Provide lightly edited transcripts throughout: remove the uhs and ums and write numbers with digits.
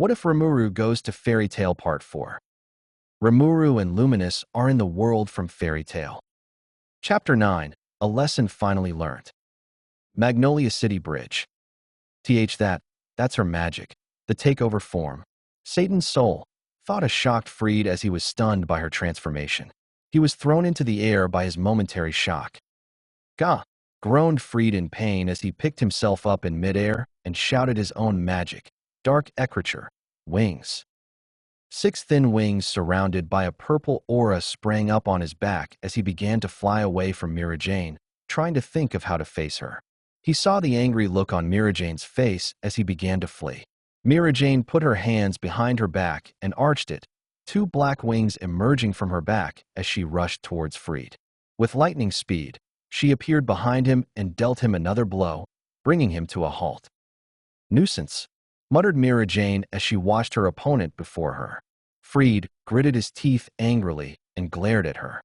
What if Rimuru goes to Fairy Tale Part 4? Rimuru and Luminous are in the world from Fairy Tale. Chapter 9, A Lesson Finally Learned. Magnolia City Bridge. That's her magic. The takeover form. Satan's soul, thought a shocked Freed as he was stunned by her transformation. He was thrown into the air by his momentary shock. Gah! Groaned Freed in pain as he picked himself up in midair and shouted his own magic. Dark Ecrature. Wings. 6 thin wings surrounded by a purple aura sprang up on his back as he began to fly away from Mira Jane, trying to think of how to face her. He saw the angry look on Mira Jane's face as he began to flee. Mira Jane put her hands behind her back and arched it, 2 black wings emerging from her back as she rushed towards Freed. With lightning speed, she appeared behind him and dealt him another blow, bringing him to a halt. Nuisance, muttered Mira Jane as she watched her opponent before her. Freed gritted his teeth angrily and glared at her.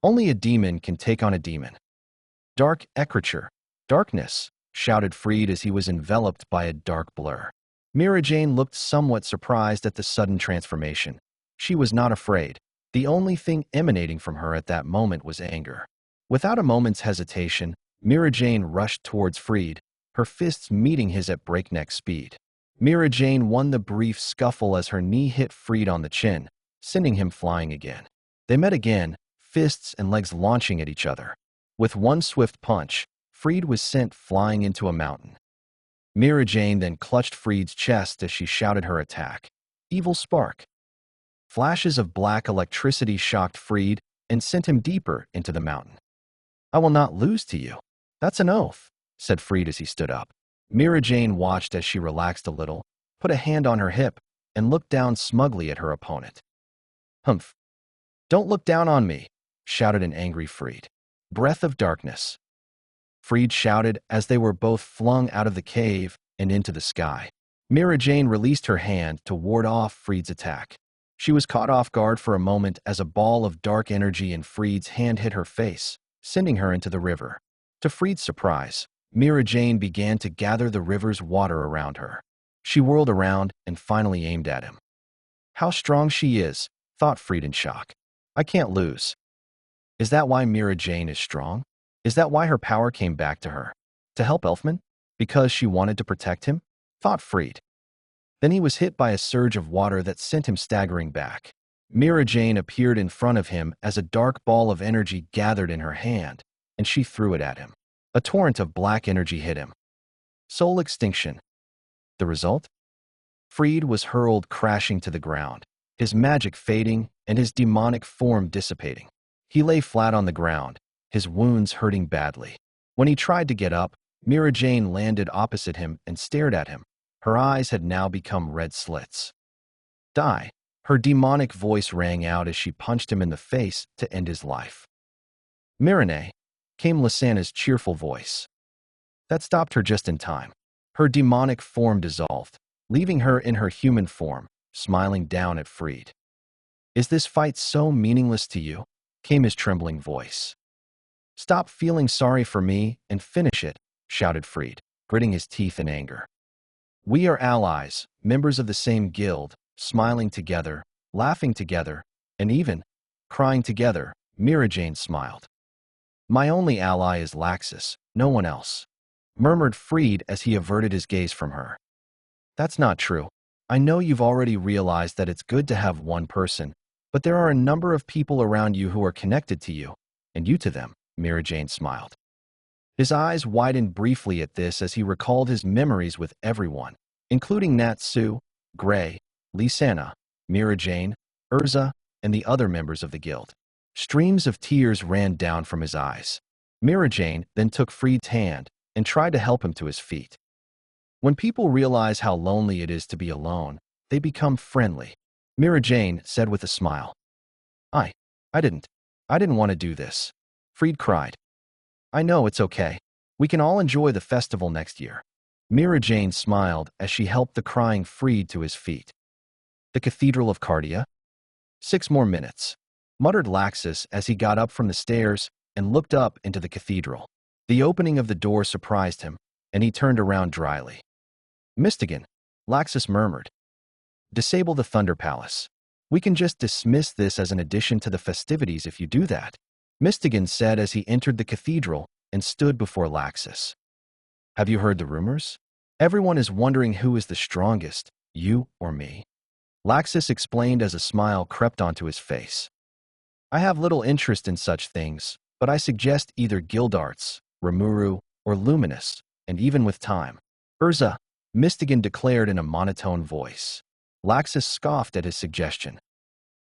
Only a demon can take on a demon. Dark Ecrature. Darkness, shouted Freed as he was enveloped by a dark blur. Mira Jane looked somewhat surprised at the sudden transformation. She was not afraid. The only thing emanating from her at that moment was anger. Without a moment's hesitation, Mira Jane rushed towards Freed, her fists meeting his at breakneck speed. Mira Jane won the brief scuffle as her knee hit Freed on the chin, sending him flying again. They met again, fists and legs launching at each other. With one swift punch, Freed was sent flying into a mountain. Mira Jane then clutched Freed's chest as she shouted her attack. Evil Spark. Flashes of black electricity shocked Freed and sent him deeper into the mountain. I will not lose to you. That's an oath, said Freed as he stood up. Mira Jane watched as she relaxed a little, put a hand on her hip, and looked down smugly at her opponent. Humph. Don't look down on me, shouted an angry Freed. Breath of darkness. Freed shouted as they were both flung out of the cave and into the sky. Mira Jane released her hand to ward off Freed's attack. She was caught off guard for a moment as a ball of dark energy in Freed's hand hit her face, sending her into the river. To Freed's surprise, Mira Jane began to gather the river's water around her. She whirled around and finally aimed at him. How strong she is, thought Freed in shock. I can't lose. Is that why Mira Jane is strong? Is that why her power came back to her? To help Elfman? Because she wanted to protect him? Thought Freed. Then he was hit by a surge of water that sent him staggering back. Mira Jane appeared in front of him as a dark ball of energy gathered in her hand, and she threw it at him. A torrent of black energy hit him. Soul extinction. The result? Freed was hurled crashing to the ground, his magic fading and his demonic form dissipating. He lay flat on the ground, his wounds hurting badly. When he tried to get up, Mira Jane landed opposite him and stared at him. Her eyes had now become red slits. Die. Her demonic voice rang out as she punched him in the face to end his life. Mirane, came Lysana's cheerful voice. That stopped her just in time. Her demonic form dissolved, leaving her in her human form, smiling down at Freed. Is this fight so meaningless to you? Came his trembling voice. Stop feeling sorry for me and finish it, shouted Freed, gritting his teeth in anger. We are allies, members of the same guild, smiling together, laughing together, and even crying together, Mira Jane smiled. My only ally is Laxus, no one else, murmured Freed as he averted his gaze from her. That's not true. I know you've already realized that it's good to have one person, but there are a number of people around you who are connected to you, and you to them, Mira Jane smiled. His eyes widened briefly at this as he recalled his memories with everyone, including Natsu, Gray, Lysana, Mira Jane, Urza, and the other members of the guild. Streams of tears ran down from his eyes. Mira Jane then took Freed's hand and tried to help him to his feet. When people realize how lonely it is to be alone, they become friendly, Mira Jane said with a smile. I didn't want to do this. Freed cried. I know, it's okay. We can all enjoy the festival next year. Mira Jane smiled as she helped the crying Freed to his feet. The Cathedral of Cardia? 6 more minutes, muttered Laxus as he got up from the stairs and looked up into the cathedral. The opening of the door surprised him, and he turned around dryly. Mystigan, Laxus murmured. Disable the Thunder Palace. We can just dismiss this as an addition to the festivities if you do that, Mystigan said as he entered the cathedral and stood before Laxus. Have you heard the rumors? Everyone is wondering who is the strongest, you or me. Laxus explained as a smile crept onto his face. I have little interest in such things, but I suggest either Guildarts, Rimuru, or Luminous, and even with time. Urza, Mystigan declared in a monotone voice. Laxus scoffed at his suggestion.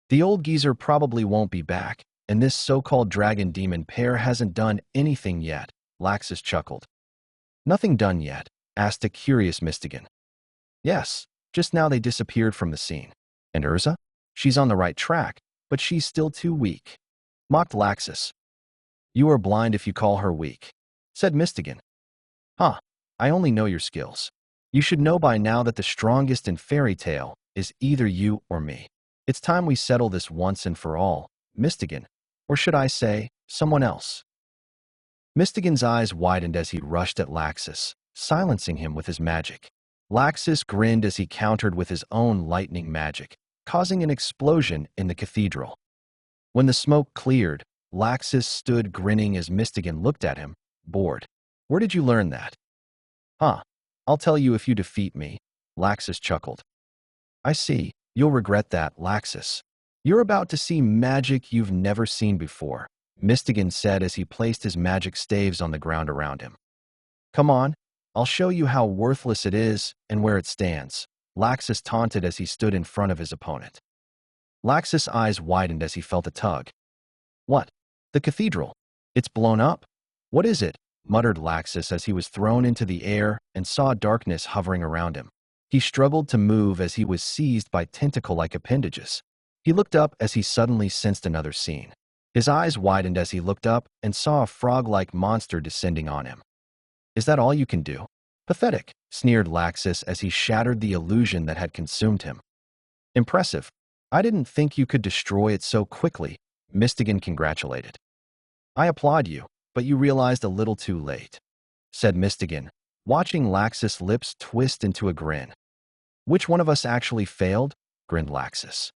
The old geezer probably won't be back, and this so-called dragon demon pair hasn't done anything yet, Laxus chuckled. Nothing done yet? Asked a curious Mystigan. Yes, just now they disappeared from the scene. And Urza? She's on the right track, but she's still too weak, mocked Laxus. You are blind if you call her weak, said Mystigan. Huh, I only know your skills. You should know by now that the strongest in Fairy Tail is either you or me. It's time we settle this once and for all, Mystigan, or should I say, someone else. Mystigan's eyes widened as he rushed at Laxus, silencing him with his magic. Laxus grinned as he countered with his own lightning magic, causing an explosion in the cathedral. When the smoke cleared, Laxus stood grinning as Mystigan looked at him, bored. Where did you learn that? Huh, I'll tell you if you defeat me, Laxus chuckled. I see, you'll regret that, Laxus. You're about to see magic you've never seen before, Mystigan said as he placed his magic staves on the ground around him. Come on, I'll show you how worthless it is and where it stands, Laxus taunted as he stood in front of his opponent. Laxus' eyes widened as he felt a tug. What? The cathedral? It's blown up? What is it? Muttered Laxus as he was thrown into the air and saw darkness hovering around him. He struggled to move as he was seized by tentacle-like appendages. He looked up as he suddenly sensed another scene. His eyes widened as he looked up and saw a frog-like monster descending on him. Is that all you can do? Pathetic, sneered Laxus as he shattered the illusion that had consumed him. Impressive. I didn't think you could destroy it so quickly, Mystigan congratulated. I applaud you, but you realized a little too late, said Mystigan, watching Laxus' lips twist into a grin. Which one of us actually failed? Grinned Laxus.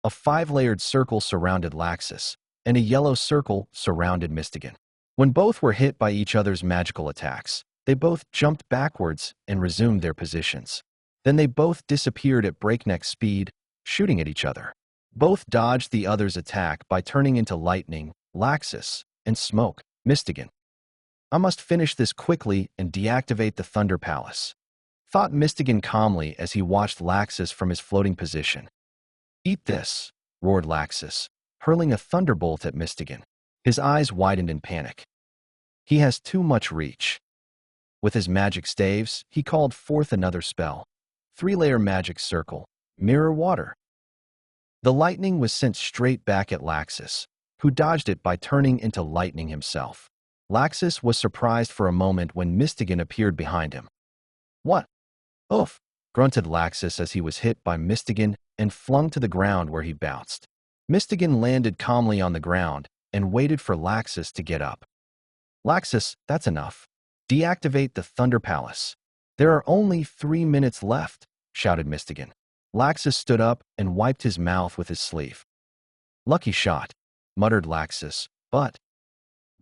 A 5-layered circle surrounded Laxus, and a yellow circle surrounded Mystigan. When both were hit by each other's magical attacks, they both jumped backwards and resumed their positions. Then they both disappeared at breakneck speed, shooting at each other. Both dodged the other's attack by turning into lightning, Laxus, and smoke, Mystigan. I must finish this quickly and deactivate the Thunder Palace, thought Mystigan calmly as he watched Laxus from his floating position. Eat this, roared Laxus, hurling a thunderbolt at Mystigan. His eyes widened in panic. He has too much reach. With his magic staves, he called forth another spell. 3-layer magic circle, mirror water. The lightning was sent straight back at Laxus, who dodged it by turning into lightning himself. Laxus was surprised for a moment when Mystigan appeared behind him. What? Oof, grunted Laxus as he was hit by Mystigan and flung to the ground where he bounced. Mystigan landed calmly on the ground and waited for Laxus to get up. Laxus, that's enough. Deactivate the Thunder Palace. There are only 3 minutes left, shouted Mystigan. Laxus stood up and wiped his mouth with his sleeve. Lucky shot, muttered Laxus, but...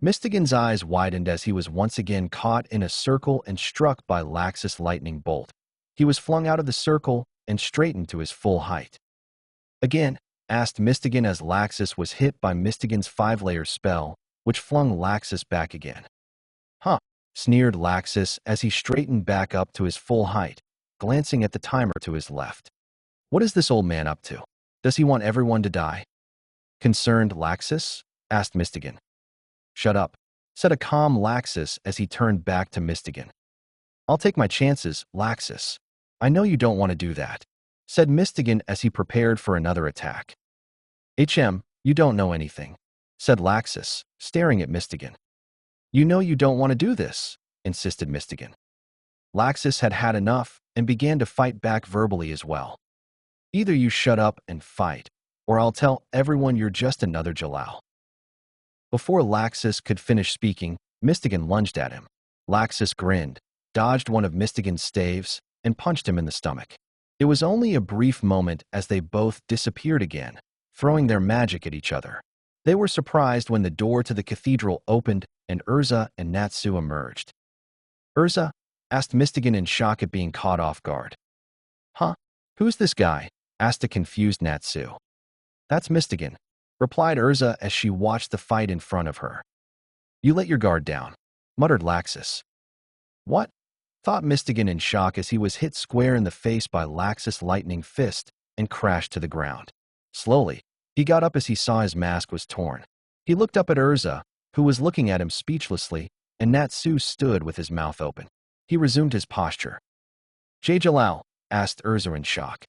Mystigan's eyes widened as he was once again caught in a circle and struck by Laxus' lightning bolt. He was flung out of the circle and straightened to his full height. Again, asked Mystigan as Laxus was hit by Mystigan's 5-layer spell, which flung Laxus back again. Huh, sneered Laxus as he straightened back up to his full height, glancing at the timer to his left. What is this old man up to? Does he want everyone to die? Concerned Laxus? Asked Mystigan. Shut up, said a calm Laxus as he turned back to Mystigan. I'll take my chances, Laxus. I know you don't want to do that, said Mystigan as he prepared for another attack. You don't know anything, said Laxus, staring at Mystigan. You know you don't want to do this, insisted Mystigan. Laxus had had enough and began to fight back verbally as well. Either you shut up and fight, or I'll tell everyone you're just another Jalal. Before Laxus could finish speaking, Mystigan lunged at him. Laxus grinned, dodged one of Mystigan's staves, and punched him in the stomach. It was only a brief moment as they both disappeared again, throwing their magic at each other. They were surprised when the door to the cathedral opened and Urza and Natsu emerged. "Urza?" asked Mystigan in shock at being caught off guard. "Huh? Who's this guy?" asked a confused Natsu. "That's Mystigan," replied Urza as she watched the fight in front of her. "You let your guard down," muttered Laxus. "What?" thought Mystigan in shock as he was hit square in the face by Laxus' lightning fist and crashed to the ground. Slowly, he got up as he saw his mask was torn. He looked up at Urza, who was looking at him speechlessly, and Natsu stood with his mouth open. He resumed his posture. "Jay Jalal?" asked Urza in shock.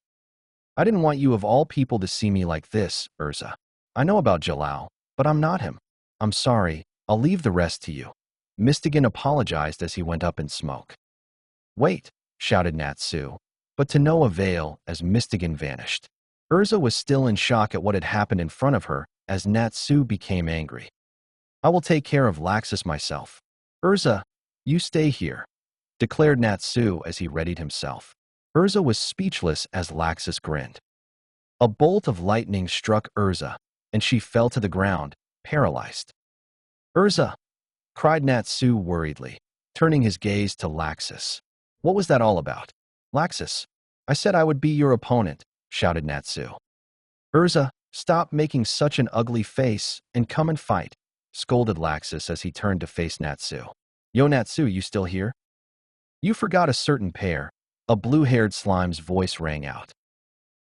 "I didn't want you of all people to see me like this, Urza. I know about Jalal, but I'm not him. I'm sorry, I'll leave the rest to you." Mystigan apologized as he went up in smoke. "Wait," shouted Natsu, but to no avail as Mystigan vanished. Urza was still in shock at what had happened in front of her as Natsu became angry. "I will take care of Laxus myself. Urza, you stay here," declared Natsu as he readied himself. Urza was speechless as Laxus grinned. A bolt of lightning struck Urza, and she fell to the ground, paralyzed. "Urza!" cried Natsu worriedly, turning his gaze to Laxus. "What was that all about?" "Laxus, I said I would be your opponent," shouted Natsu. "Urza, stop making such an ugly face and come and fight," scolded Laxus as he turned to face Natsu. "Yo Natsu, you still here?" "You forgot a certain pair," a blue-haired slime's voice rang out.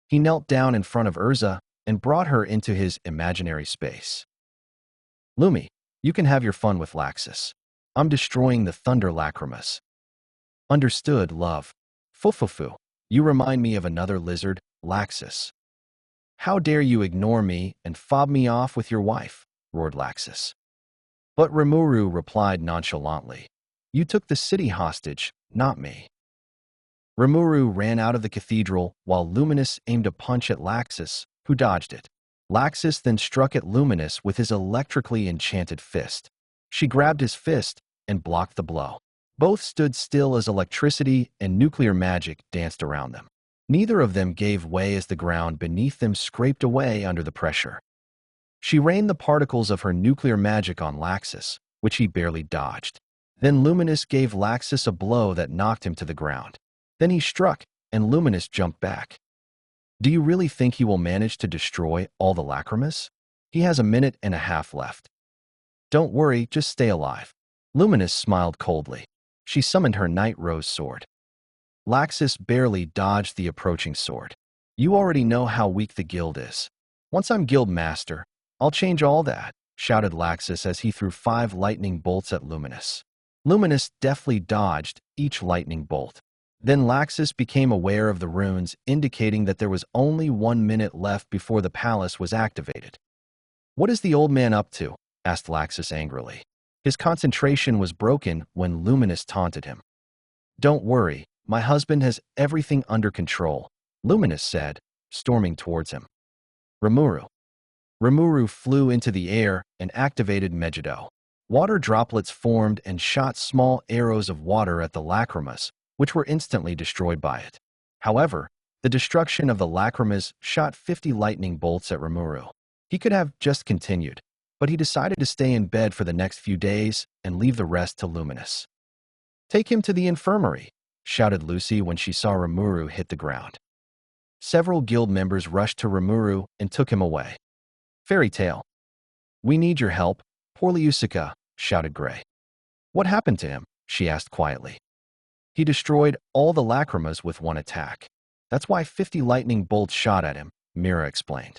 He knelt down in front of Urza and brought her into his imaginary space. "Lumi, you can have your fun with Laxus. I'm destroying the Thunder Lacrimas." "Understood, love. Fufufu, you remind me of another lizard, Laxus." "How dare you ignore me and fob me off with your wife?" roared Laxus. But Rimuru replied nonchalantly, "You took the city hostage, not me." Rimuru ran out of the cathedral while Luminous aimed a punch at Laxus, who dodged it. Laxus then struck at Luminous with his electrically enchanted fist. She grabbed his fist and blocked the blow. Both stood still as electricity and nuclear magic danced around them. Neither of them gave way as the ground beneath them scraped away under the pressure. She rained the particles of her nuclear magic on Laxus, which he barely dodged. Then Luminous gave Laxus a blow that knocked him to the ground. Then he struck, and Luminous jumped back. "Do you really think he will manage to destroy all the Lacrimas? He has a minute and a half left." "Don't worry, just stay alive." Luminous smiled coldly. She summoned her Night Rose sword. Laxus barely dodged the approaching sword. "You already know how weak the guild is. Once I'm guild master, I'll change all that," shouted Laxus as he threw 5 lightning bolts at Luminous. Luminous deftly dodged each lightning bolt. Then Laxus became aware of the runes indicating that there was only 1 minute left before the palace was activated. "What is the old man up to?" asked Laxus angrily. His concentration was broken when Luminous taunted him. "Don't worry, my husband has everything under control," Luminous said, storming towards him. "Rimuru." Rimuru flew into the air and activated Megiddo. Water droplets formed and shot small arrows of water at the Lacrimas, which were instantly destroyed by it. However, the destruction of the Lacrimas shot 50 lightning bolts at Rimuru. He could have just continued, but he decided to stay in bed for the next few days and leave the rest to Luminous. "Take him to the infirmary," shouted Lucy when she saw Rimuru hit the ground. Several guild members rushed to Rimuru and took him away. "Fairy Tale." "We need your help, Porliusica," shouted Gray. "What happened to him?" she asked quietly. "He destroyed all the Lacrimas with one attack. That's why 50 lightning bolts shot at him," Mira explained.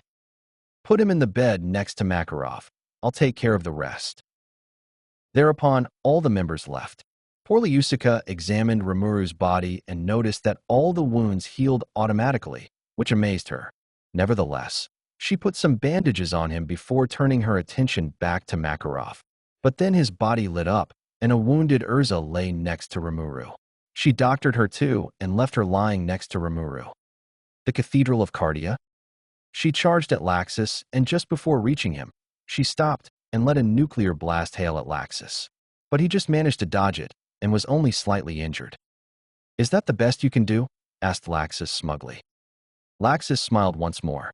"Put him in the bed next to Makarov. I'll take care of the rest." Thereupon, all the members left. Porliusica examined Rimuru's body and noticed that all the wounds healed automatically, which amazed her. Nevertheless, she put some bandages on him before turning her attention back to Makarov. But then his body lit up, and a wounded Urza lay next to Rimuru. She doctored her too and left her lying next to Rimuru. The Cathedral of Cardia? She charged at Laxus, and just before reaching him, she stopped and let a nuclear blast hail at Laxus. But he just managed to dodge it and was only slightly injured. "Is that the best you can do?" asked Laxus smugly. Laxus smiled once more.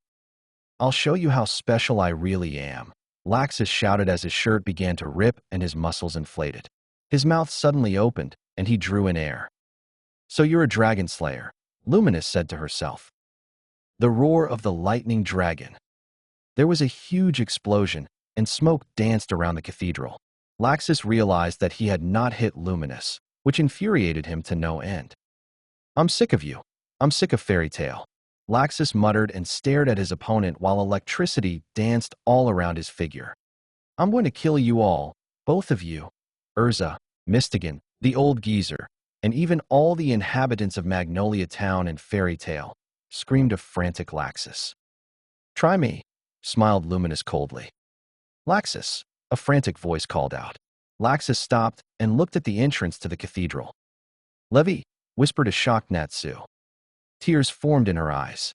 I'll show you how special I really am, Laxus shouted as his shirt began to rip and his muscles inflated. His mouth suddenly opened, and he drew in air. So you're a dragon slayer, Luminous said to herself. The roar of the lightning dragon. There was a huge explosion, and smoke danced around the cathedral. Laxus realized that he had not hit Luminous, which infuriated him to no end. I'm sick of you. I'm sick of fairy tale. Laxus muttered and stared at his opponent while electricity danced all around his figure. I'm going to kill you all, both of you. Urza, Mystigan, the old geezer, and even all the inhabitants of Magnolia Town and Fairy Tale, screamed a frantic Laxus. Try me, smiled Luminous coldly. Laxus, a frantic voice called out. Laxus stopped and looked at the entrance to the cathedral. Levi, whispered a shocked Natsu. Tears formed in her eyes.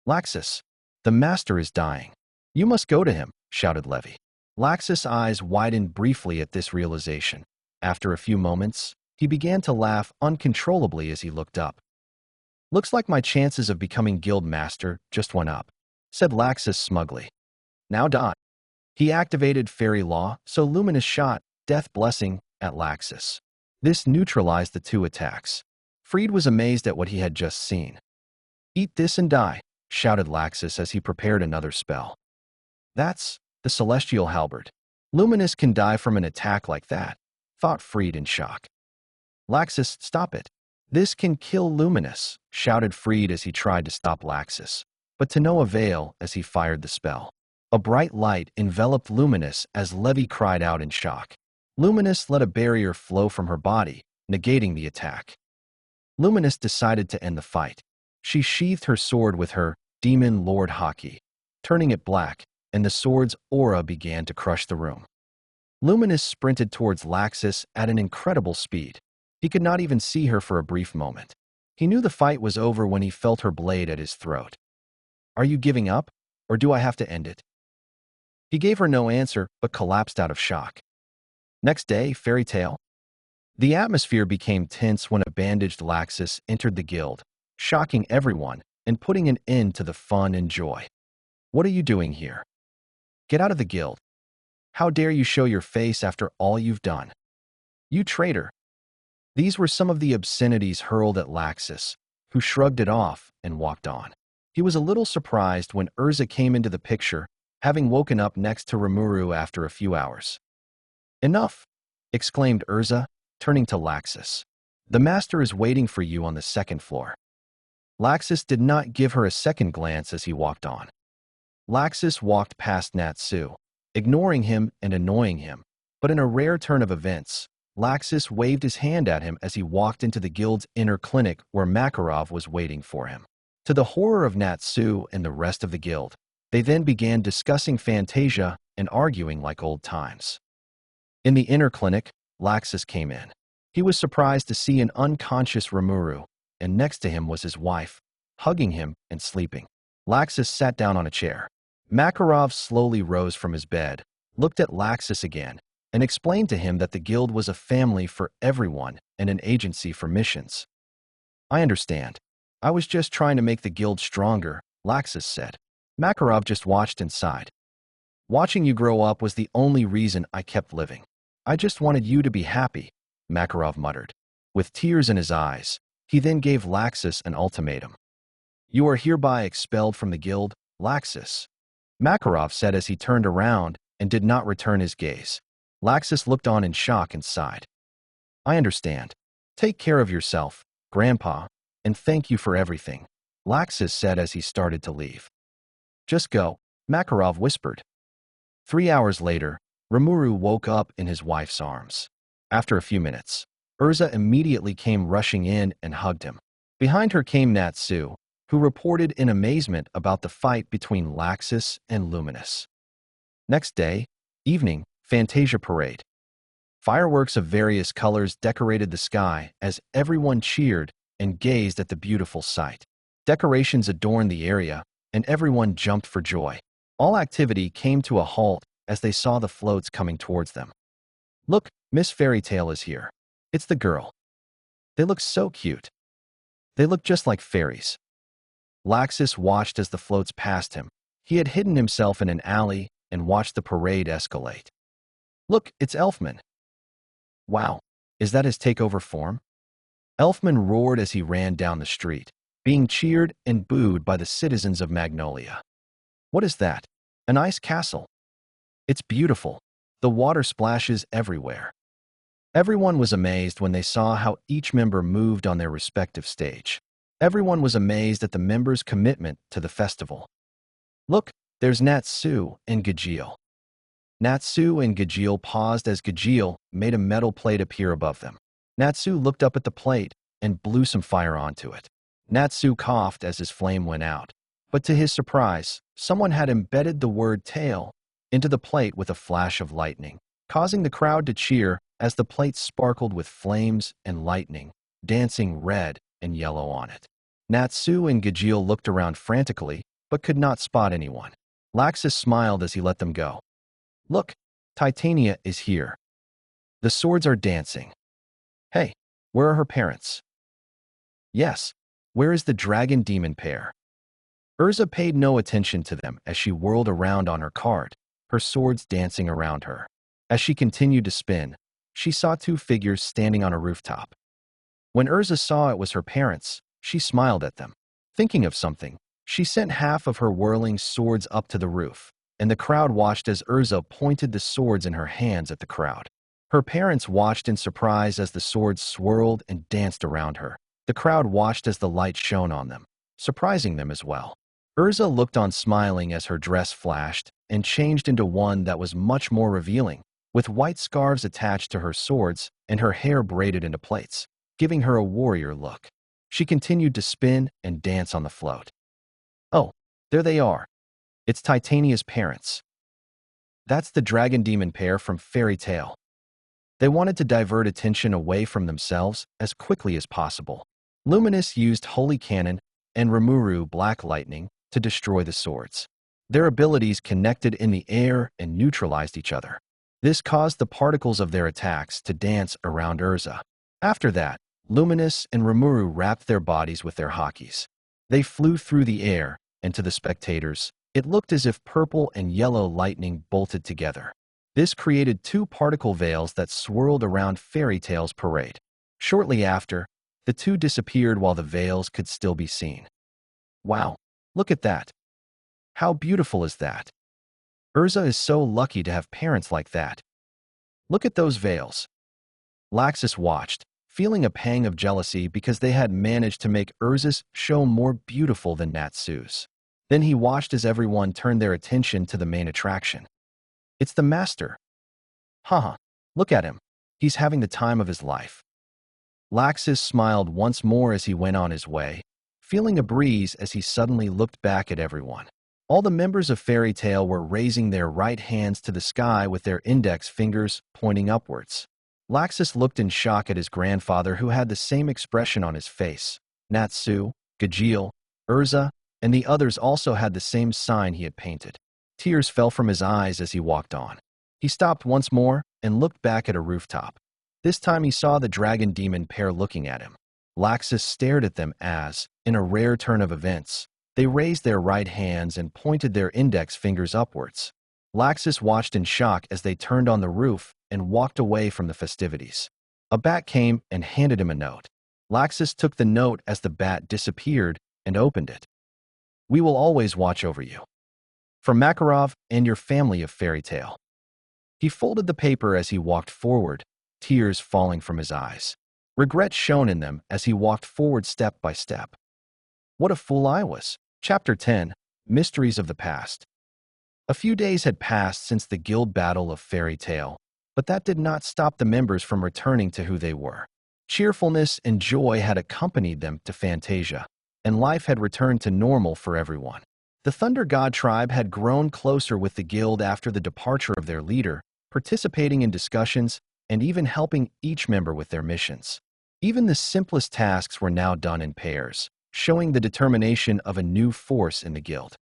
Laxus, the master is dying. You must go to him, shouted Levi. Laxus' eyes widened briefly at this realization. After a few moments, he began to laugh uncontrollably as he looked up. Looks like my chances of becoming guild master just went up, said Laxus smugly. Now done. He activated fairy law, so Luminous shot Death Blessing at Laxus. This neutralized the two attacks. Fried was amazed at what he had just seen. Eat this and die, shouted Laxus as he prepared another spell. That's the Celestial Halberd. Luminous can die from an attack like that, thought Fried in shock. Laxus, stop it. This can kill Luminous, shouted Fried as he tried to stop Laxus, but to no avail as he fired the spell. A bright light enveloped Luminous as Levi cried out in shock. Luminous let a barrier flow from her body, negating the attack. Luminous decided to end the fight. She sheathed her sword with her Demon Lord Haki, turning it black, and the sword's aura began to crush the room. Luminous sprinted towards Laxus at an incredible speed. He could not even see her for a brief moment. He knew the fight was over when he felt her blade at his throat. Are you giving up, or do I have to end it? He gave her no answer, but collapsed out of shock. Next day, Fairy Tale. The atmosphere became tense when a bandaged Laxus entered the guild, shocking everyone and putting an end to the fun and joy. What are you doing here? Get out of the guild. How dare you show your face after all you've done? You traitor. These were some of the obscenities hurled at Laxus, who shrugged it off and walked on. He was a little surprised when Urza came into the picture, having woken up next to Rimuru after a few hours. Enough, exclaimed Urza, turning to Laxus. The master is waiting for you on the second floor. Laxus did not give her a second glance as he walked on. Laxus walked past Natsu, ignoring him and annoying him, but in a rare turn of events, Laxus waved his hand at him as he walked into the guild's inner clinic where Makarov was waiting for him. To the horror of Natsu and the rest of the guild, they then began discussing Fantasia and arguing like old times. In the inner clinic, Laxus came in. He was surprised to see an unconscious Rimuru, and next to him was his wife, hugging him and sleeping. Laxus sat down on a chair. Makarov slowly rose from his bed, looked at Laxus again, and explained to him that the guild was a family for everyone and an agency for missions. I understand. I was just trying to make the guild stronger, Laxus said. Makarov just watched and sighed. Watching you grow up was the only reason I kept living. I just wanted you to be happy, Makarov muttered. With tears in his eyes, he then gave Laxus an ultimatum. You are hereby expelled from the guild, Laxus, Makarov said as he turned around and did not return his gaze. Laxus looked on in shock and sighed. I understand. Take care of yourself, Grandpa, and thank you for everything, Laxus said as he started to leave. Just go, Makarov whispered. 3 hours later, Rimuru woke up in his wife's arms. After a few minutes, Urza immediately came rushing in and hugged him. Behind her came Natsu, who reported in amazement about the fight between Laxus and Luminous. Next day, evening, Fantasia Parade. Fireworks of various colors decorated the sky as everyone cheered and gazed at the beautiful sight. Decorations adorned the area, and everyone jumped for joy. All activity came to a halt as they saw the floats coming towards them. Look, Miss Fairy Tale is here. It's the girl. They look so cute. They looked just like fairies. Laxus watched as the floats passed him. He had hidden himself in an alley and watched the parade escalate. Look, it's Elfman. Wow, is that his takeover form? Elfman roared as he ran down the street, being cheered and booed by the citizens of Magnolia. What is that? An ice castle? It's beautiful. The water splashes everywhere. Everyone was amazed when they saw how each member moved on their respective stage. Everyone was amazed at the members' commitment to the festival. Look, there's Natsu and Gajeel. Natsu and Gajeel paused as Gajeel made a metal plate appear above them. Natsu looked up at the plate and blew some fire onto it. Natsu coughed as his flame went out, but to his surprise, someone had embedded the word tail into the plate with a flash of lightning, causing the crowd to cheer as the plate sparkled with flames and lightning, dancing red and yellow on it. Natsu and Gajeel looked around frantically, but could not spot anyone. Laxus smiled as he let them go. Look, Titania is here. The swords are dancing. Hey, where are her parents? Yes, where is the dragon demon pair? Urza paid no attention to them as she whirled around on her cart, her swords dancing around her. As she continued to spin, she saw two figures standing on a rooftop. When Urza saw it was her parents, she smiled at them. Thinking of something, she sent half of her whirling swords up to the roof, and the crowd watched as Urza pointed the swords in her hands at the crowd. Her parents watched in surprise as the swords swirled and danced around her. The crowd watched as the light shone on them, surprising them as well. Urza looked on smiling as her dress flashed and changed into one that was much more revealing, with white scarves attached to her swords and her hair braided into plaits, giving her a warrior look. She continued to spin and dance on the float. Oh, there they are. It's Titania's parents. That's the dragon demon pair from Fairy Tail. They wanted to divert attention away from themselves as quickly as possible. Luminous used Holy Cannon and Rimuru Black Lightning to destroy the swords. Their abilities connected in the air and neutralized each other. This caused the particles of their attacks to dance around Urza. After that, Luminous and Rimuru wrapped their bodies with their hakis. They flew through the air, and to the spectators, it looked as if purple and yellow lightning bolted together. This created two particle veils that swirled around Fairy Tail's parade. Shortly after, the two disappeared while the veils could still be seen. Wow, look at that. How beautiful is that? Urza is so lucky to have parents like that. Look at those veils. Laxus watched, feeling a pang of jealousy because they had managed to make Urza's show more beautiful than Natsu's. Then he watched as everyone turned their attention to the main attraction. It's the master. Haha, look at him. He's having the time of his life. Laxus smiled once more as he went on his way, feeling a breeze as he suddenly looked back at everyone. All the members of Fairy Tail were raising their right hands to the sky with their index fingers pointing upwards. Laxus looked in shock at his grandfather who had the same expression on his face. Natsu, Gajeel, Urza, and the others also had the same sign he had painted. Tears fell from his eyes as he walked on. He stopped once more and looked back at a rooftop. This time he saw the dragon demon pair looking at him. Laxus stared at them as, in a rare turn of events, they raised their right hands and pointed their index fingers upwards. Laxus watched in shock as they turned on the roof and walked away from the festivities. A bat came and handed him a note. Laxus took the note as the bat disappeared and opened it. We will always watch over you. From Makarov and your family of Fairy Tail. He folded the paper as he walked forward, tears falling from his eyes. Regret shone in them as he walked forward step by step. What a fool I was. Chapter 10, Mysteries of the Past. A few days had passed since the guild battle of Fairy Tail, but that did not stop the members from returning to who they were. Cheerfulness and joy had accompanied them to Fantasia, and life had returned to normal for everyone. The Thunder God tribe had grown closer with the guild after the departure of their leader, participating in discussions and even helping each member with their missions. Even the simplest tasks were now done in pairs, showing the determination of a new force in the guild.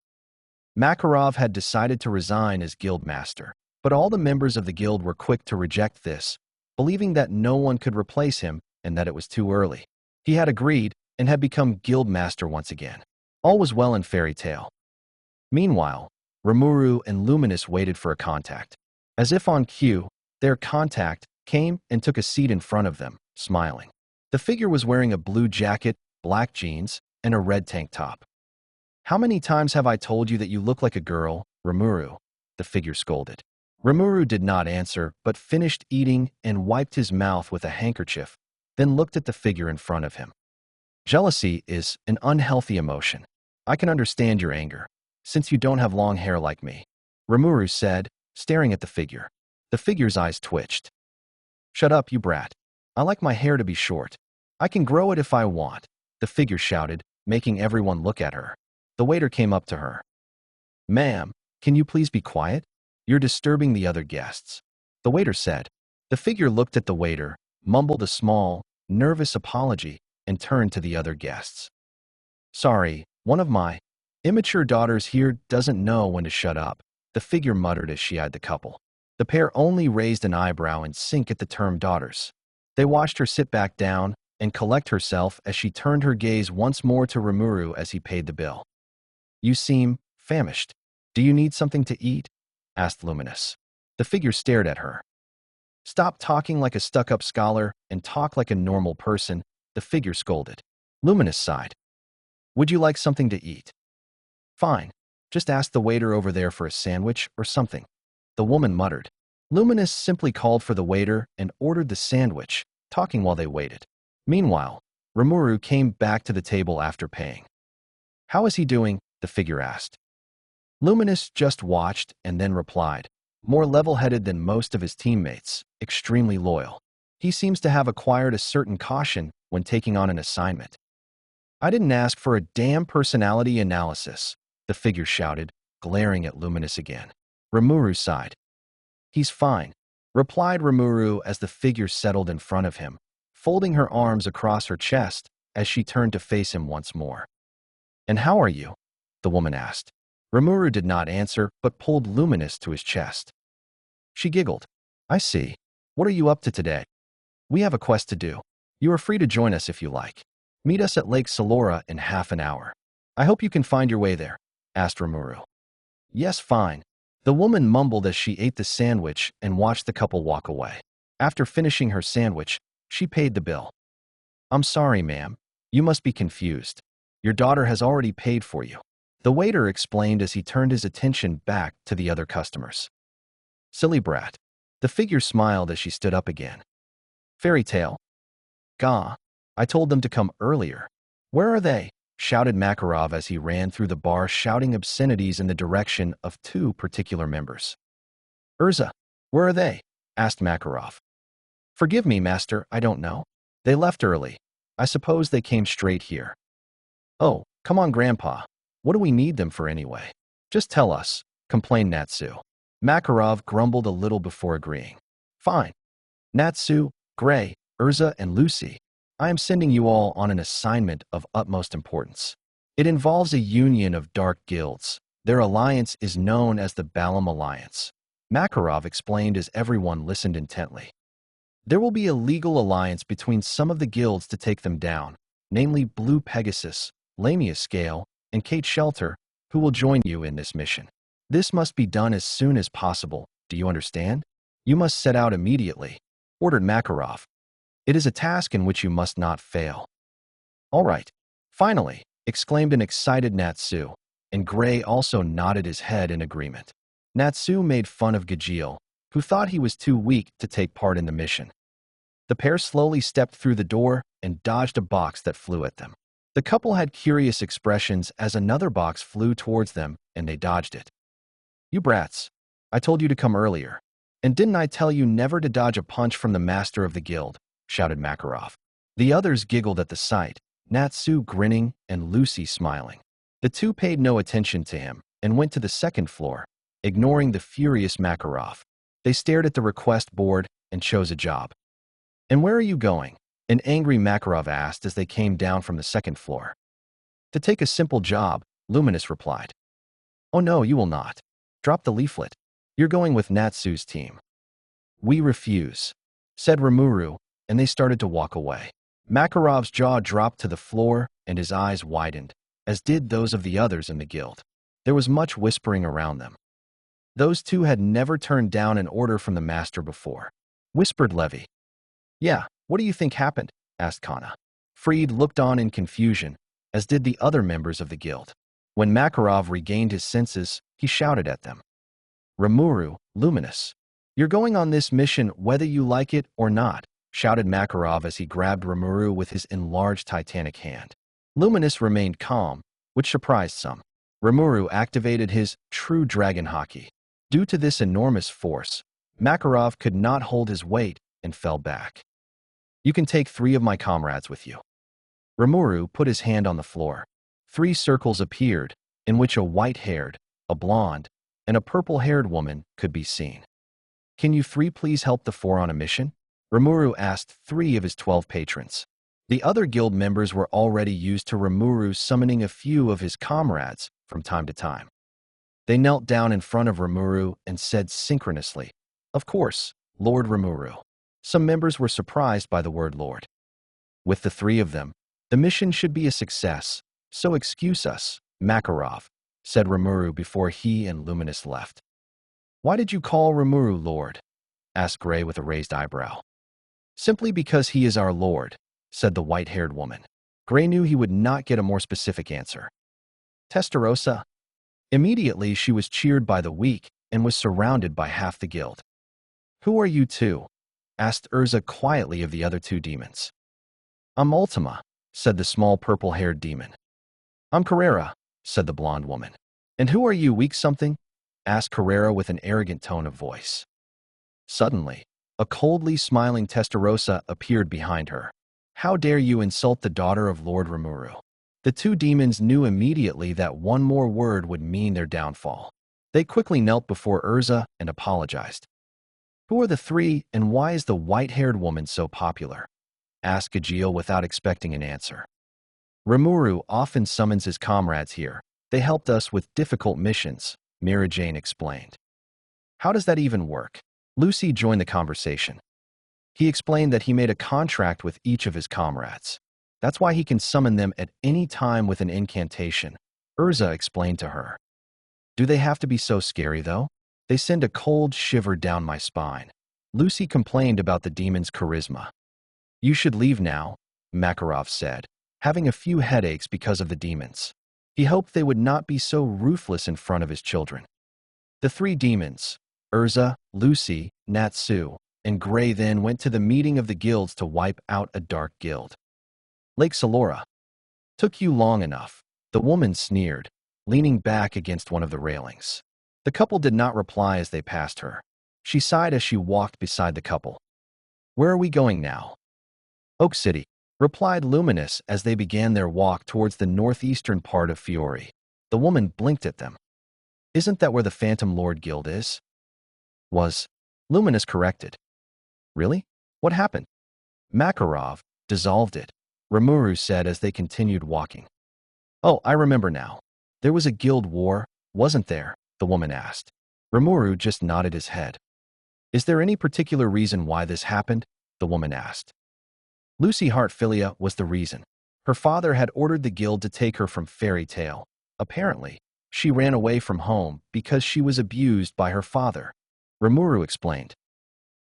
Makarov had decided to resign as guild master, but all the members of the guild were quick to reject this, believing that no one could replace him and that it was too early. He had agreed, and had become guild master once again. All was well in Fairy Tale. Meanwhile, Rimuru and Luminous waited for a contact. As if on cue, their contact came and took a seat in front of them, smiling. The figure was wearing a blue jacket, black jeans, and a red tank top. "How many times have I told you that you look like a girl, Rimuru?" the figure scolded. Rimuru did not answer, but finished eating and wiped his mouth with a handkerchief, then looked at the figure in front of him. "Jealousy is an unhealthy emotion. I can understand your anger, since you don't have long hair like me," Rimuru said, staring at the figure. The figure's eyes twitched. "Shut up, you brat. I like my hair to be short. I can grow it if I want," the figure shouted, making everyone look at her. The waiter came up to her. "Ma'am, can you please be quiet? You're disturbing the other guests," the waiter said. The figure looked at the waiter, mumbled a small, nervous apology, and turned to the other guests. "Sorry, one of my immature daughters here doesn't know when to shut up," the figure muttered as she eyed the couple. The pair only raised an eyebrow in sync at the term daughters. They watched her sit back down and collect herself as she turned her gaze once more to Rimuru as he paid the bill. "You seem famished. Do you need something to eat?" asked Luminous. The figure stared at her. "Stop talking like a stuck-up scholar and talk like a normal person," the figure scolded. Luminous sighed. "Would you like something to eat?" "Fine. Just ask the waiter over there for a sandwich or something," the woman muttered. Luminous simply called for the waiter and ordered the sandwich, talking while they waited. Meanwhile, Rimuru came back to the table after paying. "How is he doing?" the figure asked. Luminous just watched and then replied, "More level-headed than most of his teammates, extremely loyal. He seems to have acquired a certain caution when taking on an assignment." "I didn't ask for a damn personality analysis," the figure shouted, glaring at Luminous again. Rimuru sighed. "He's fine," replied Rimuru as the figure settled in front of him, folding her arms across her chest as she turned to face him once more. "And how are you?" the woman asked. Rimuru did not answer, but pulled Luminous to his chest. She giggled. "I see. What are you up to today?" "We have a quest to do. You are free to join us if you like. Meet us at Lake Solora in half an hour. I hope you can find your way there," asked Rimuru. "Yes, fine," the woman mumbled as she ate the sandwich and watched the couple walk away. After finishing her sandwich, she paid the bill. "I'm sorry, ma'am. You must be confused. Your daughter has already paid for you," the waiter explained as he turned his attention back to the other customers. "Silly brat." The figure smiled as she stood up again. "Fairy Tale. Gah, I told them to come earlier. Where are they?" shouted Makarov as he ran through the bar shouting obscenities in the direction of two particular members. "Urza, where are they?" asked Makarov. "Forgive me, master, I don't know. They left early. I suppose they came straight here." "Oh, come on, Grandpa. What do we need them for anyway? Just tell us," complained Natsu. Makarov grumbled a little before agreeing. "Fine. Natsu, Gray, Urza, and Lucy, I am sending you all on an assignment of utmost importance. It involves a union of dark guilds. Their alliance is known as the Balam Alliance," Makarov explained as everyone listened intently. "There will be a legal alliance between some of the guilds to take them down, namely Blue Pegasus, Lamia Scale, and Kate Shelter, who will join you in this mission. This must be done as soon as possible, do you understand? You must set out immediately," ordered Makarov. "It is a task in which you must not fail." "All right. Finally," exclaimed an excited Natsu, and Gray also nodded his head in agreement. Natsu made fun of Gajeel, who thought he was too weak to take part in the mission. The pair slowly stepped through the door and dodged a box that flew at them. The couple had curious expressions as another box flew towards them and they dodged it. "You brats. I told you to come earlier. And didn't I tell you never to dodge a punch from the master of the guild?" shouted Makarov. The others giggled at the sight, Natsu grinning and Lucy smiling. The two paid no attention to him and went to the second floor, ignoring the furious Makarov. They stared at the request board and chose a job. "And where are you going?" an angry Makarov asked as they came down from the second floor. "To take a simple job," Luminous replied. "Oh no, you will not. Drop the leaflet. You're going with Natsu's team." "We refuse," said Rimuru, and they started to walk away. Makarov's jaw dropped to the floor and his eyes widened, as did those of the others in the guild. There was much whispering around them. Those two had never turned down an order from the master before. Whispered Levy. Yeah, what do you think happened? Asked Kana. Freed looked on in confusion, as did the other members of the guild. When Makarov regained his senses, he shouted at them. Rimuru, Luminous. You're going on this mission whether you like it or not, shouted Makarov as he grabbed Rimuru with his enlarged titanic hand. Luminous remained calm, which surprised some. Rimuru activated his true dragon haki. Due to this enormous force, Makarov could not hold his weight and fell back. You can take 3 of my comrades with you. Rimuru put his hand on the floor. 3 circles appeared, in which a white-haired, a blonde, and a purple-haired woman could be seen. Can you 3 please help the 4 on a mission? Rimuru asked 3 of his 12 patrons. The other guild members were already used to Rimuru summoning a few of his comrades from time to time. They knelt down in front of Rimuru and said synchronously, Of course, Lord Rimuru. Some members were surprised by the word Lord. With the 3 of them, the mission should be a success, so excuse us, Makarov, said Rimuru before he and Luminous left. Why did you call Rimuru Lord? Asked Gray with a raised eyebrow. Simply because he is our Lord, said the white-haired woman. Gray knew he would not get a more specific answer. Testarossa. Immediately she was cheered by the weak and was surrounded by half the guild. Who are you 2? Asked Urza quietly of the other 2 demons. I'm Ultima, said the small purple-haired demon. I'm Carrera, said the blonde woman. And who are you, weak something? Asked Carrera with an arrogant tone of voice. Suddenly, a coldly smiling Testarossa appeared behind her. How dare you insult the daughter of Lord Rimuru? The 2 demons knew immediately that one more word would mean their downfall. They quickly knelt before Urza and apologized. Who are the 3 and why is the white-haired woman so popular? Asked Gajeel without expecting an answer. Rimuru often summons his comrades here. They helped us with difficult missions, Mira Jane explained. How does that even work? Lucy joined the conversation. He explained that he made a contract with each of his comrades. That's why he can summon them at any time with an incantation, Urza explained to her. Do they have to be so scary, though? They send a cold shiver down my spine. Lucy complained about the demon's charisma. You should leave now, Makarov said, having a few headaches because of the demons. He hoped they would not be so ruthless in front of his children. The 3 demons, Urza, Lucy, Natsu, and Gray then went to the meeting of the guilds to wipe out a dark guild. Lake Solora. Took you long enough, the woman sneered, leaning back against one of the railings. The couple did not reply as they passed her. She sighed as she walked beside the couple. Where are we going now? Oak City, replied Luminous as they began their walk towards the northeastern part of Fiore. The woman blinked at them. Isn't that where the Phantom Lord Guild is? Was. Luminous corrected. Really? What happened? Makarov dissolved it, Rimuru said as they continued walking. Oh, I remember now. There was a guild war, wasn't there? The woman asked. Rimuru just nodded his head. Is there any particular reason why this happened? The woman asked. Lucy Heartfilia was the reason. Her father had ordered the guild to take her from Fairy Tale. Apparently, she ran away from home because she was abused by her father. Rimuru explained.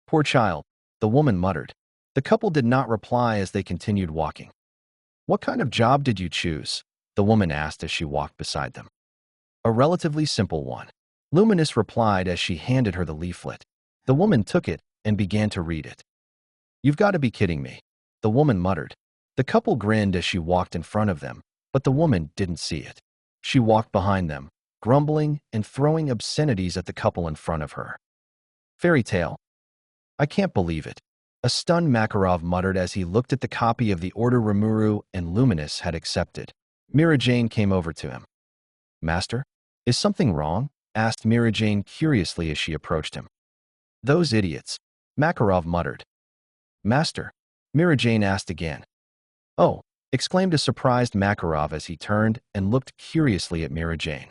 Poor child, the woman muttered. The couple did not reply as they continued walking. What kind of job did you choose? The woman asked as she walked beside them. A relatively simple one. Luminous replied as she handed her the leaflet. The woman took it and began to read it. You've got to be kidding me, the woman muttered. The couple grinned as she walked in front of them, but the woman didn't see it. She walked behind them, grumbling and throwing obscenities at the couple in front of her. Fairy Tale. I can't believe it. A stunned Makarov muttered as he looked at the copy of the order Rimuru and Luminous had accepted. Mira Jane came over to him. Master, is something wrong? Asked Mira Jane curiously as she approached him. Those idiots, Makarov muttered. Master, Mira Jane asked again. Oh, exclaimed a surprised Makarov as he turned and looked curiously at Mira Jane.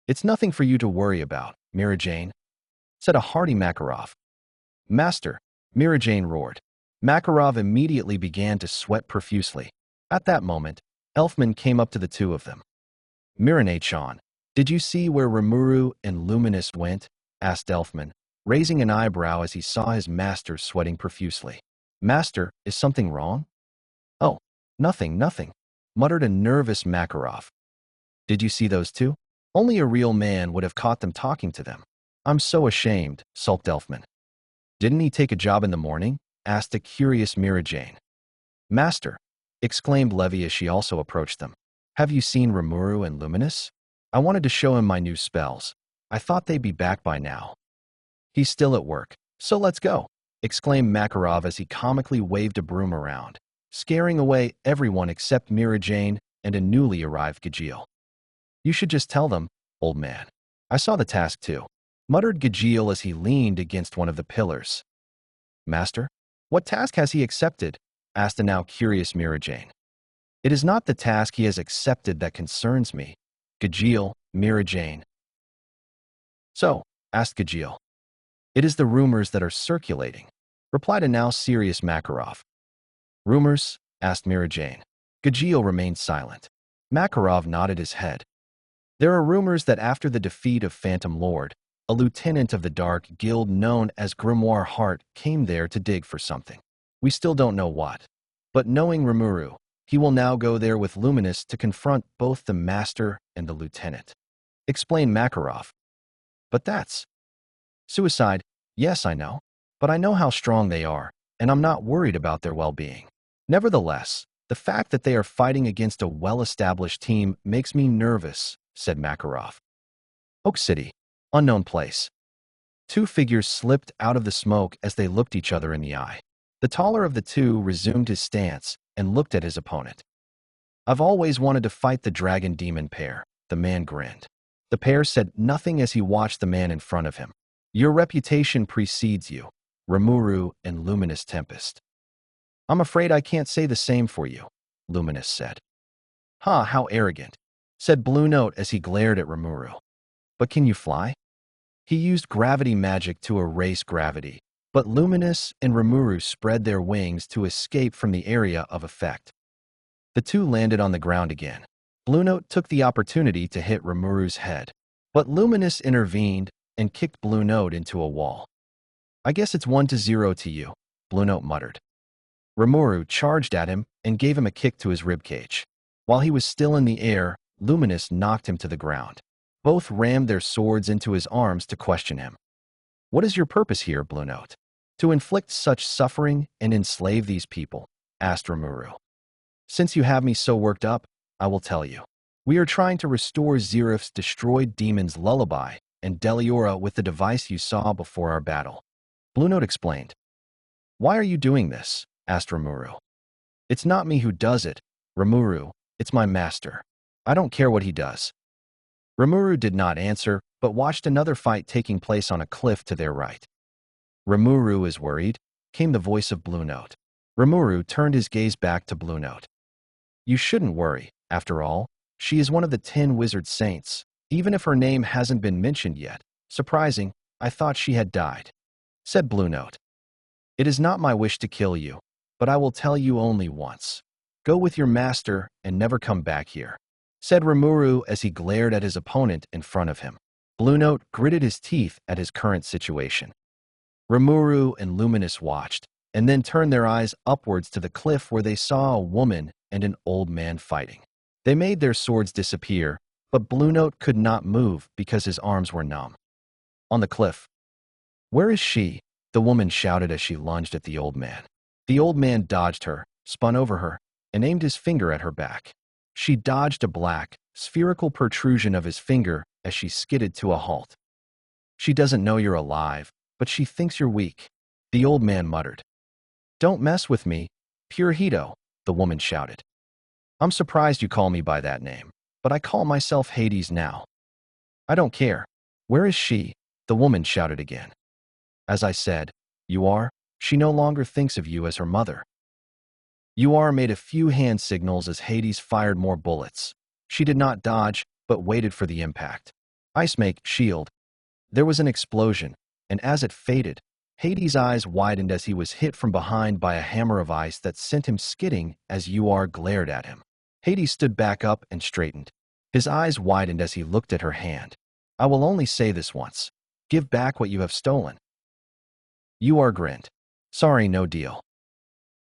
It's nothing for you to worry about, Mira Jane, said a hearty Makarov. Master, Mira Jane roared. Makarov immediately began to sweat profusely. At that moment, Elfman came up to the two of them. Mirane-chan, did you see where Rimuru and Luminous went? Asked Elfman, raising an eyebrow as he saw his master sweating profusely. Master, is something wrong? Oh, nothing, muttered a nervous Makarov. Did you see those two? Only a real man would have caught them talking to them. I'm so ashamed, sulked Elfman. Didn't he take a job in the morning? Asked a curious Mirajane. Master, exclaimed Levi as she also approached them. Have you seen Rimuru and Luminous? I wanted to show him my new spells. I thought they'd be back by now. He's still at work, so let's go, exclaimed Makarov as he comically waved a broom around, scaring away everyone except Mirajane and a newly arrived Gajeel. You should just tell them, old man. I saw the task too, muttered Gajeel as he leaned against one of the pillars. Master, what task has he accepted? Asked a now curious Mirajane. It is not the task he has accepted that concerns me. Gajeel, Mirajane. So, asked Gajeel. It is the rumors that are circulating, replied a now serious Makarov. Rumors? Asked Mirajane. Gajeel remained silent. Makarov nodded his head. There are rumors that after the defeat of Phantom Lord, a lieutenant of the Dark Guild known as Grimoire Heart came there to dig for something. We still don't know what. But knowing Rimuru, he will now go there with Luminous to confront both the master and the lieutenant. Explained Makarov. But that's suicide. Yes, I know. But I know how strong they are, and I'm not worried about their well-being. Nevertheless, the fact that they are fighting against a well-established team makes me nervous, said Makarov. Oak City, unknown place. Two figures slipped out of the smoke as they looked each other in the eye. The taller of the two resumed his stance and looked at his opponent. I've always wanted to fight the dragon demon pair, the man grinned. The pair said nothing as he watched the man in front of him. Your reputation precedes you, Rimuru and Luminous Tempest. I'm afraid I can't say the same for you, Luminous said. Ha, how arrogant, said Blue Note as he glared at Rimuru. But can you fly? He used gravity magic to erase gravity, but Luminous and Rimuru spread their wings to escape from the area of effect. The two landed on the ground again. Blue Note took the opportunity to hit Rimuru's head, but Luminous intervened and kicked Blue Note into a wall. I guess it's 1-0 to you, Blue Note muttered. Rimuru charged at him and gave him a kick to his ribcage. While he was still in the air, Luminous knocked him to the ground. Both rammed their swords into his arms to question him. What is your purpose here, Blue Note? To inflict such suffering and enslave these people, asked Rimuru. Since you have me so worked up, I will tell you. We are trying to restore Zerif's destroyed demon's lullaby and Deliora with the device you saw before our battle. Blue Note explained. Why are you doing this? Asked Rimuru. It's not me who does it, Rimuru, it's my master. I don't care what he does. Rimuru did not answer, but watched another fight taking place on a cliff to their right. Rimuru is worried, came the voice of Blue Note. Rimuru turned his gaze back to Blue Note. You shouldn't worry, after all, she is one of the 10 wizard saints, even if her name hasn't been mentioned yet. Surprising, I thought she had died, said Blue Note. It is not my wish to kill you, but I will tell you only once. Go with your master and never come back here, said Rimuru as he glared at his opponent in front of him. Blue Note gritted his teeth at his current situation. Rimuru and Luminous watched, and then turned their eyes upwards to the cliff where they saw a woman and an old man fighting. They made their swords disappear, but Blue Note could not move because his arms were numb. On the cliff. Where is she? The woman shouted as she lunged at the old man. The old man dodged her, spun over her, and aimed his finger at her back. She dodged a black, spherical protrusion of his finger as she skidded to a halt. She doesn't know you're alive, but she thinks you're weak, the old man muttered. Don't mess with me, Purito, the woman shouted. I'm surprised you call me by that name, but I call myself Hades now. I don't care. Where is she? The woman shouted again. As I said, you are, she no longer thinks of you as her mother. Uar made a few hand signals as Hades fired more bullets. She did not dodge, but waited for the impact. Ice make, shield. There was an explosion, and as it faded, Hades' eyes widened as he was hit from behind by a hammer of ice that sent him skidding as Uar glared at him. Hades stood back up and straightened. His eyes widened as he looked at her hand. I will only say this once. Give back what you have stolen. Uar grinned. Sorry, no deal.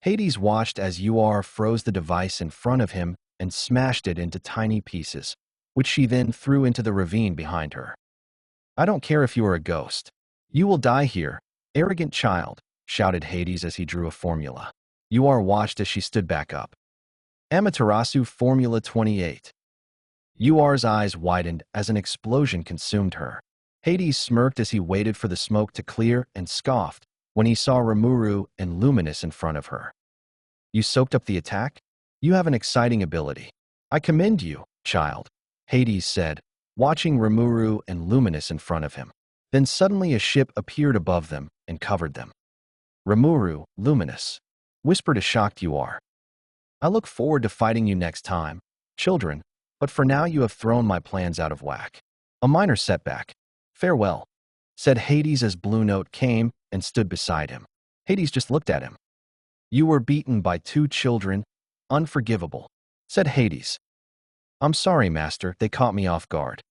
Hades watched as Uar froze the device in front of him and smashed it into tiny pieces, which she then threw into the ravine behind her. I don't care if you are a ghost. You will die here, arrogant child, shouted Hades as he drew a formula. Uar watched as she stood back up. Amaterasu Formula 28. Uar's eyes widened as an explosion consumed her. Hades smirked as he waited for the smoke to clear and scoffed when he saw Rimuru and Luminous in front of her. You soaked up the attack? You have an exciting ability. I commend you, child, Hades said, watching Rimuru and Luminous in front of him. Then suddenly a ship appeared above them and covered them. Rimuru, Luminous, whispered a shocked Uar. I look forward to fighting you next time, children, but for now you have thrown my plans out of whack. A minor setback. Farewell, said Hades as Blue Note came and stood beside him. Hades just looked at him. You were beaten by 2 children. Unforgivable, said Hades. I'm sorry, master, they caught me off guard.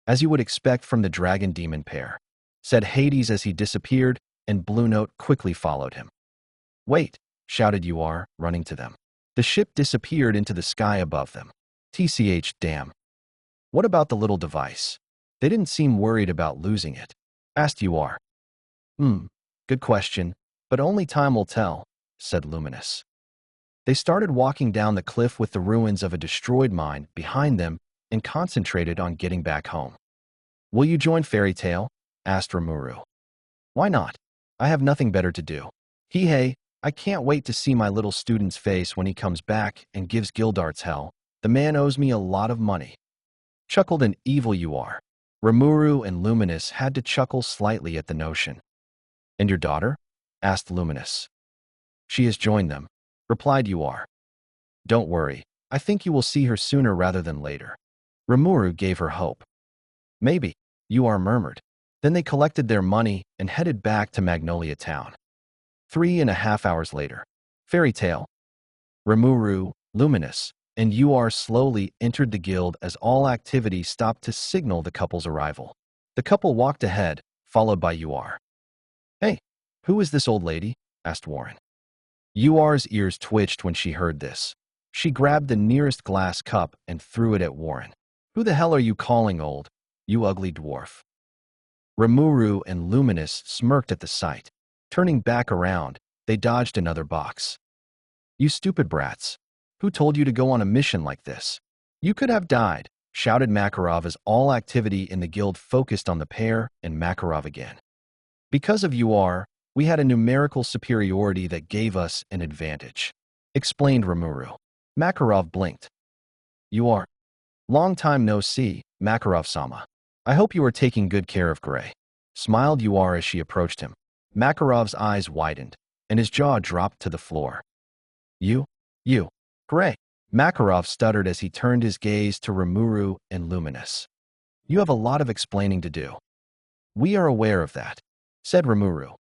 As you would expect from the dragon demon pair, said Hades as he disappeared, and Blue Note quickly followed him. Wait, shouted Uar, running to them. The ship disappeared into the sky above them. TCH, damn. What about the little device? They didn't seem worried about losing it, asked Uar. Good question, but only time will tell, said Luminous. They started walking down the cliff with the ruins of a destroyed mine behind them and concentrated on getting back home. Will you join Fairy Tail? Asked Rimuru. Why not? I have nothing better to do. Hey, I can't wait to see my little student's face when he comes back and gives Gildarts hell. The man owes me a lot of money. Chuckled an evil Uar. Rimuru and Luminous had to chuckle slightly at the notion. And your daughter? Asked Luminous. She has joined them, replied Uar. Don't worry, I think you will see her sooner rather than later. Rimuru gave her hope. Maybe, Uar murmured. Then they collected their money and headed back to Magnolia Town. 3.5 hours later. Fairy Tail. Rimuru, Luminous, and Uar slowly entered the guild as all activity stopped to signal the couple's arrival. The couple walked ahead, followed by Uar. Hey, who is this old lady? Asked Warren. Uar's ears twitched when she heard this. She grabbed the nearest glass cup and threw it at Warren. Who the hell are you calling old, you ugly dwarf? Rimuru and Luminous smirked at the sight. Turning back around, they dodged another box. You stupid brats. Who told you to go on a mission like this? You could have died, shouted Makarov as all activity in the guild focused on the pair and Makarov again. Because of Uar, we had a numerical superiority that gave us an advantage, explained Rimuru. Makarov blinked. Uar. Long time no see, Makarov-sama. I hope you are taking good care of Gray, smiled Uar as she approached him. Makarov's eyes widened, and his jaw dropped to the floor. You, Gray, Makarov stuttered as he turned his gaze to Rimuru and Luminous. You have a lot of explaining to do. We are aware of that, said Rimuru.